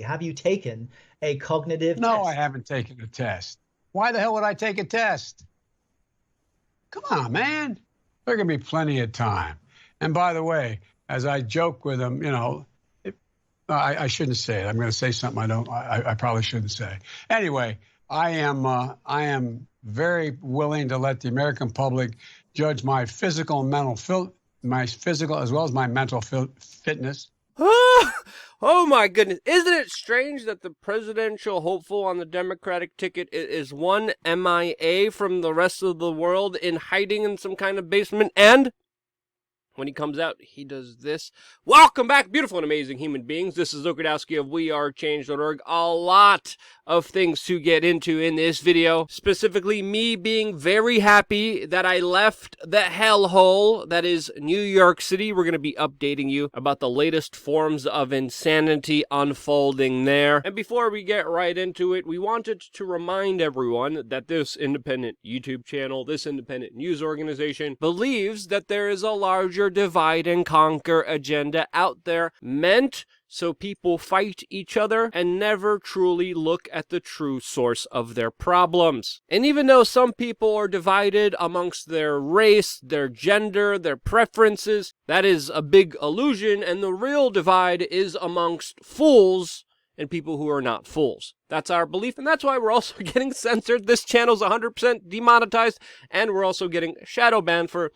Have you taken a cognitive test? No, I haven't taken a test. Why the hell would I take a test? Come on, man. There's going to be plenty of time. And by the way, as I joke with him, I shouldn't say it. I'm going to say something I probably shouldn't say. Anyway, I am very willing to let the American public judge my physical and mental my physical as well as my mental fitness. Oh my goodness. Isn't it strange that the presidential hopeful on the Democratic ticket is one MIA from the rest of the world in hiding in some kind of basement, and when he comes out, he does this. Welcome back, beautiful and amazing human beings. This is Okradowski of WeAreChange.org. A lot of things to get into in this video. Specifically, me being very happy that I left the hellhole that is New York City. We're going to be updating you about the latest forms of insanity unfolding there. And before we get right into it, we wanted to remind everyone that this independent YouTube channel, this independent news organization, believes that there is a larger divide and conquer agenda out there meant so people fight each other and never truly look at the true source of their problems. And even though some people are divided amongst their race, their gender, their preferences, that is a big illusion, and the real divide is amongst fools and people who are not fools. That's our belief, and that's why we're also getting censored. This channel's 100% demonetized, and we're also getting shadow banned for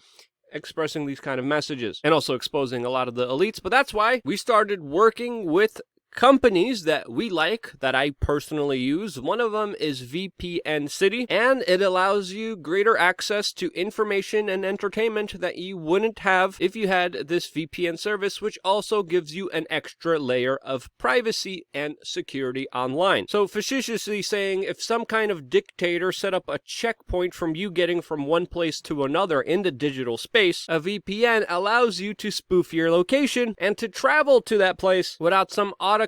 expressing these kind of messages and also exposing a lot of the elites. But that's why we started working with companies that we like, that I personally use. One of them is VPN City, and it allows you greater access to information and entertainment that you wouldn't have if you had this VPN service, which also gives you an extra layer of privacy and security online. So facetiously saying, if some kind of dictator set up a checkpoint from you getting from one place to another in the digital space, a VPN allows you to spoof your location and to travel to that place without some autocratic,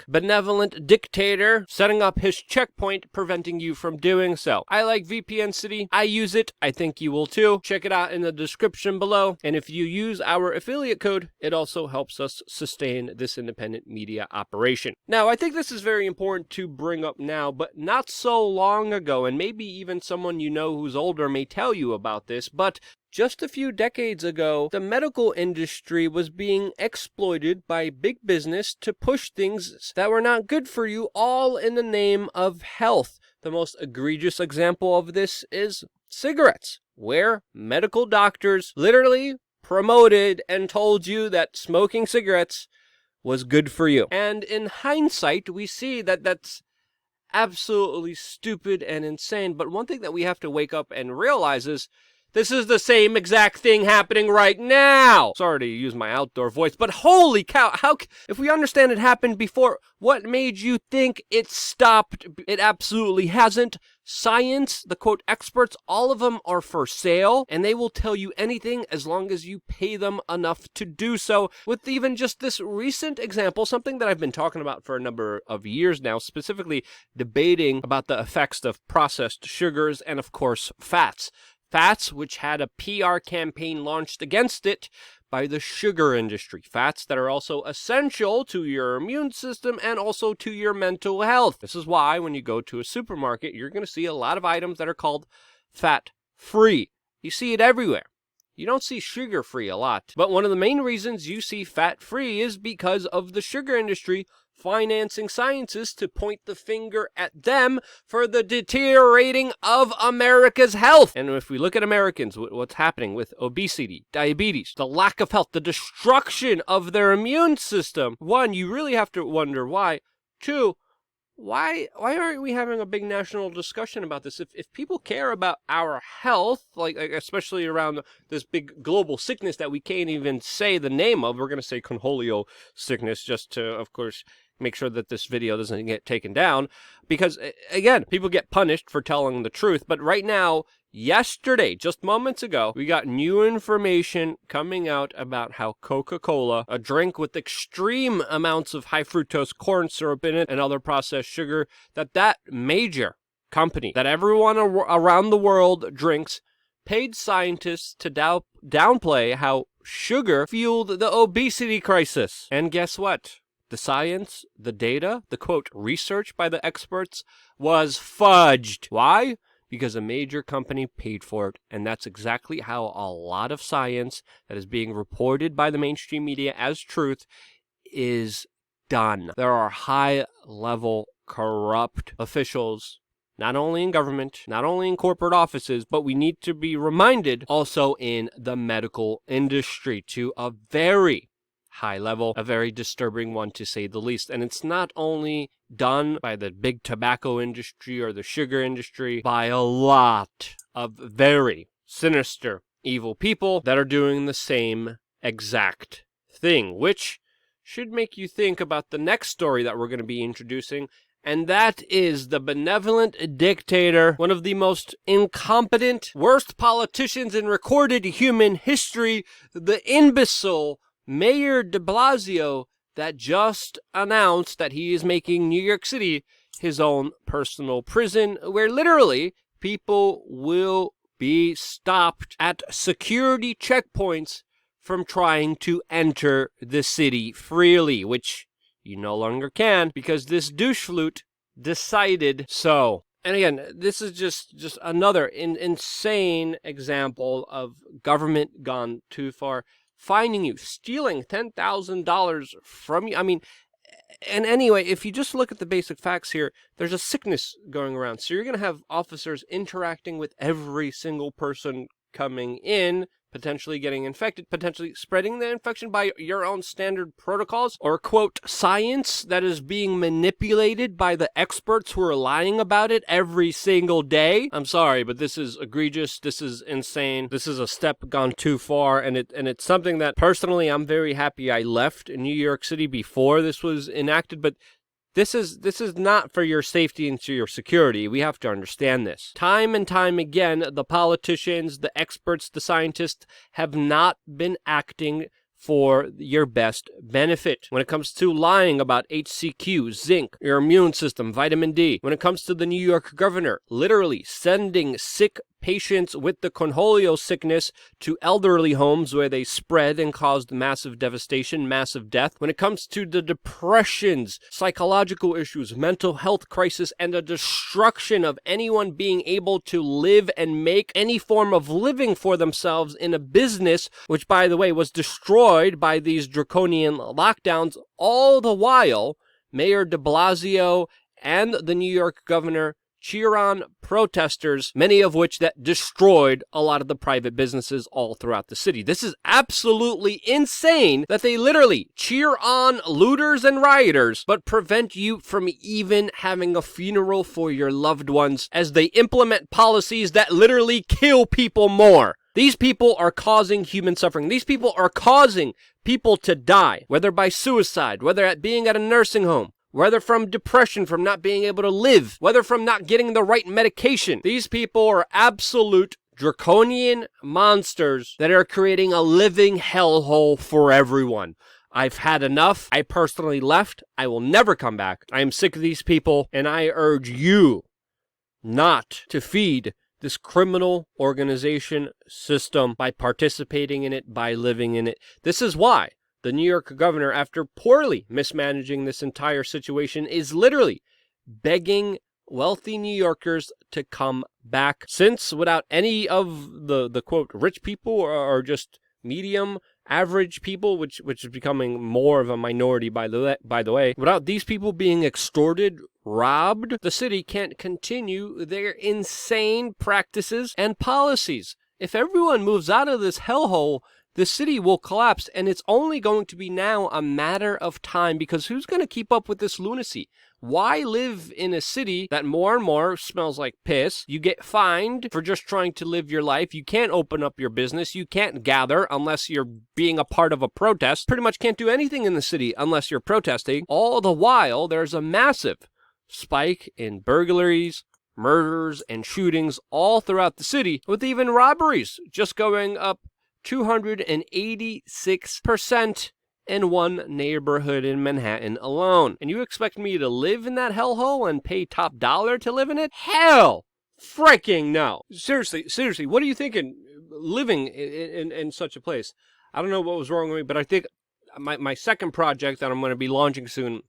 benevolent dictator setting up his checkpoint preventing you from doing so. I like VPN City. I use it. I think you will too. Check it out in the description below. And if you use our affiliate code, it also helps us sustain this independent media operation. Now, I think this is very important to bring up now, but not so long ago, and maybe even someone you know who's older may tell you about this, but just a few decades ago, the medical industry was being exploited by big business to push things that were not good for you, all in the name of health. The most egregious example of this is cigarettes, where medical doctors literally promoted and told you that smoking cigarettes was good for you. And in hindsight, we see that that's absolutely stupid and insane. But one thing that we have to wake up and realize is this is the same exact thing happening right now. Sorry to use my outdoor voice, but holy cow, if we understand it happened before, what made you think it stopped? It absolutely hasn't. Science, the quote experts, all of them are for sale, and they will tell you anything as long as you pay them enough to do so. With even just this recent example, something that I've been talking about for a number of years now, specifically debating about the effects of processed sugars and, of course, fats. Fats, which had a PR campaign launched against it by the sugar industry. Fats that are also essential to your immune system and also to your mental health. This is why when you go to a supermarket, you're going to see a lot of items that are called fat-free. You see it everywhere. You don't see sugar-free a lot. But one of the main reasons you see fat-free is because of the sugar industry financing scientists to point the finger at them for the deteriorating of America's health. And if we look at Americans, what's happening with obesity, diabetes, the lack of health, the destruction of their immune system, one, you really have to wonder why. Two, why aren't we having a big national discussion about this? If people care about our health, like especially around this big global sickness that we can't even say the name of, we're going to say conholio sickness just to, of course, make sure that this video doesn't get taken down, because again, people get punished for telling the truth. But right now, yesterday, just moments ago, we got new information coming out about how Coca-Cola, a drink with extreme amounts of high fructose corn syrup in it and other processed sugar, that major company that everyone around the world drinks, paid scientists to downplay how sugar fueled the obesity crisis. And guess what? the science, the data, the quote, research by the experts was fudged. Why? Because a major company paid for it, and that's exactly how a lot of science that is being reported by the mainstream media as truth is done. There are high-level corrupt officials, not only in government, not only in corporate offices, but we need to be reminded also in the medical industry to a very high level, a very disturbing one to say the least. And it's not only done by the big tobacco industry or the sugar industry, by a lot of very sinister, evil people that are doing the same exact thing, which should make you think about the next story that we're going to be introducing, and that is the benevolent dictator, one of the most incompetent, worst politicians in recorded human history, the imbecile Mayor de Blasio, that just announced that he is making New York City his own personal prison, where literally people will be stopped at security checkpoints from trying to enter the city freely, which you no longer can because this douche flute decided so. And again, this is just another insane example of government gone too far. Finding you, stealing $10,000 from you. I mean, and anyway, if you just look at the basic facts here, there's a sickness going around. So you're going to have officers interacting with every single person coming in, potentially getting infected, potentially spreading the infection by your own standard protocols, or quote, science that is being manipulated by the experts who are lying about it every single day. I'm sorry, but this is egregious. This is insane. This is a step gone too far, and it's something that personally I'm very happy I left New York City before this was enacted, but this is not for your safety and your security. We have to understand this. Time and time again, the politicians, the experts, the scientists have not been acting for your best benefit. When it comes to lying about HCQ, zinc, your immune system, vitamin D. When it comes to the New York governor, literally sending sick patients with the Cornholio sickness to elderly homes where they spread and caused massive devastation, massive death. When it comes to the depressions, psychological issues, mental health crisis, and the destruction of anyone being able to live and make any form of living for themselves in a business, which, by the way, was destroyed by these draconian lockdowns, all the while, Mayor de Blasio and the New York governor cheer on protesters, many of which that destroyed a lot of the private businesses all throughout the city. This is absolutely insane that they literally cheer on looters and rioters, but prevent you from even having a funeral for your loved ones as they implement policies that literally kill people more. These people are causing human suffering. These people are causing people to die, whether by suicide, whether at being at a nursing home, whether from depression, from not being able to live, whether from not getting the right medication. These people are absolute draconian monsters that are creating a living hellhole for everyone. I've had enough. I personally left. I will never come back. I am sick of these people, and I urge you not to feed this criminal organization system by participating in it, by living in it. This is why the New York governor, after poorly mismanaging this entire situation, is literally begging wealthy New Yorkers to come back. Since without any of the quote, rich people or just medium average people, which is becoming more of a minority by the way, without these people being extorted, robbed, the city can't continue their insane practices and policies. If everyone moves out of this hellhole, the city will collapse, and it's only going to be now a matter of time, because who's going to keep up with this lunacy? Why live in a city that more and more smells like piss? You get fined for just trying to live your life. You can't open up your business. You can't gather unless you're being a part of a protest. Pretty much can't do anything in the city unless you're protesting. All the while, there's a massive spike in burglaries, murders, and shootings all throughout the city, with even robberies just going up 286% in one neighborhood in Manhattan alone. And you expect me to live in that hellhole and pay top dollar to live in it? Hell freaking no. Seriously, what are you thinking living in such a place? I don't know what was wrong with me, but I think my second project that I'm going to be launching soon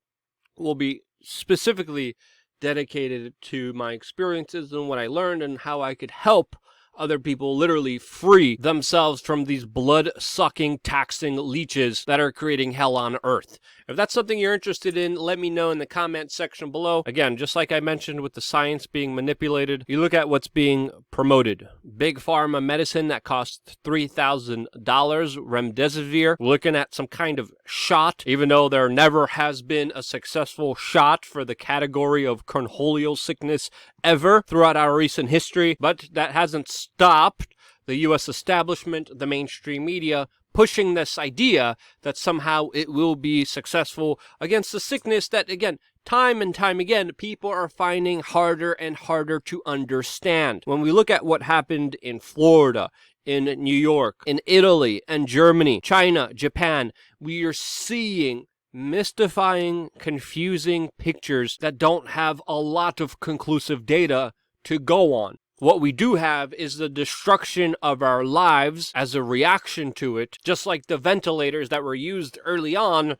will be specifically dedicated to my experiences and what I learned and how I could help other people literally free themselves from these blood-sucking, taxing leeches that are creating hell on earth. If that's something you're interested in, let me know in the comment section below. Again, just like I mentioned with the science being manipulated, you look at what's being promoted. Big pharma medicine that costs $3,000, remdesivir. We're looking at some kind of shot, even though there never has been a successful shot for the category of corneal sickness ever throughout our recent history, but that hasn't stopped the U.S. establishment, the mainstream media, pushing this idea that somehow it will be successful against a sickness that, again, time and time again, people are finding harder and harder to understand. When we look at what happened in Florida, in New York, in Italy and Germany, China, Japan, we are seeing mystifying, confusing pictures that don't have a lot of conclusive data to go on. What we do have is the destruction of our lives as a reaction to it, just like the ventilators that were used early on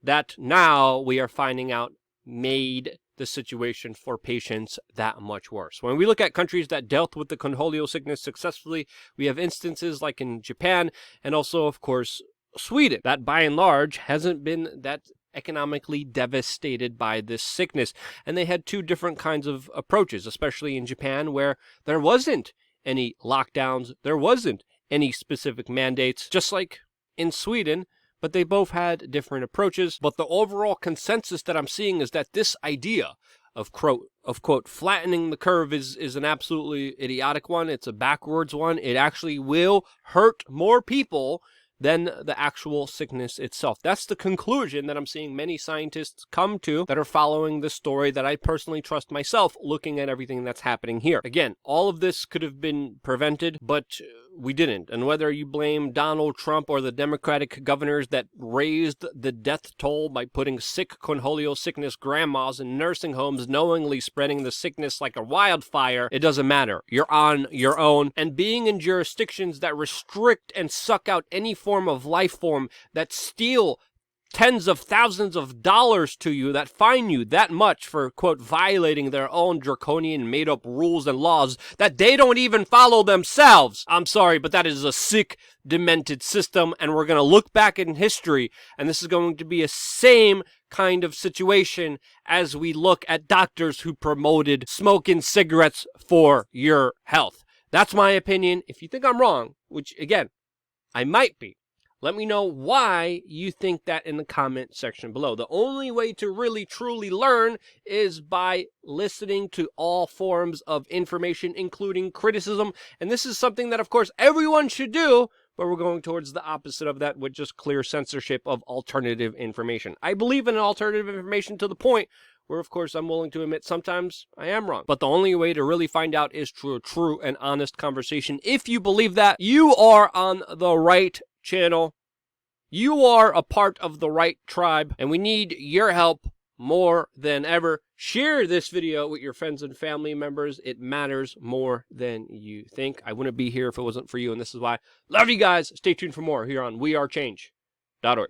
that now we are finding out made the situation for patients that much worse. When we look at countries that dealt with the corneal sickness successfully, we have instances like in Japan and also, of course, Sweden, that by and large hasn't been that economically devastated by this sickness. And they had two different kinds of approaches, especially in Japan, where there wasn't any lockdowns, there wasn't any specific mandates, just like in Sweden, but they both had different approaches. But the overall consensus that I'm seeing is that this idea of quote, flattening the curve is an absolutely idiotic one. It's a backwards one. It actually will hurt more people than the actual sickness itself. That's the conclusion that I'm seeing many scientists come to that are following the story that I personally trust myself, looking at everything that's happening here. Again, all of this could have been prevented, but we didn't. And whether you blame Donald Trump or the Democratic governors that raised the death toll by putting sick corneal sickness grandmas in nursing homes, knowingly spreading the sickness like a wildfire, it doesn't matter. You're on your own. And being in jurisdictions that restrict and suck out any form of life form, that steal tens of thousands of dollars to you, that fine you that much for, quote, violating their own draconian made-up rules and laws that they don't even follow themselves. I'm sorry, but that is a sick, demented system, and we're going to look back in history, and this is going to be a same kind of situation as we look at doctors who promoted smoking cigarettes for your health. That's my opinion. If you think I'm wrong, which, again, I might be, let me know why you think that in the comment section below. The only way to really truly learn is by listening to all forms of information, including criticism. And this is something that, of course, everyone should do, but we're going towards the opposite of that with just clear censorship of alternative information. I believe in alternative information to the point where, of course, I'm willing to admit sometimes I am wrong. But the only way to really find out is through a true and honest conversation. If you believe that, you are on the right channel. You are a part of the right tribe, and we need your help more than ever. Share this video with your friends and family members. It matters more than you think. I wouldn't be here if it wasn't for you, and this is why. Love you guys. Stay tuned for more here on wearechange.org.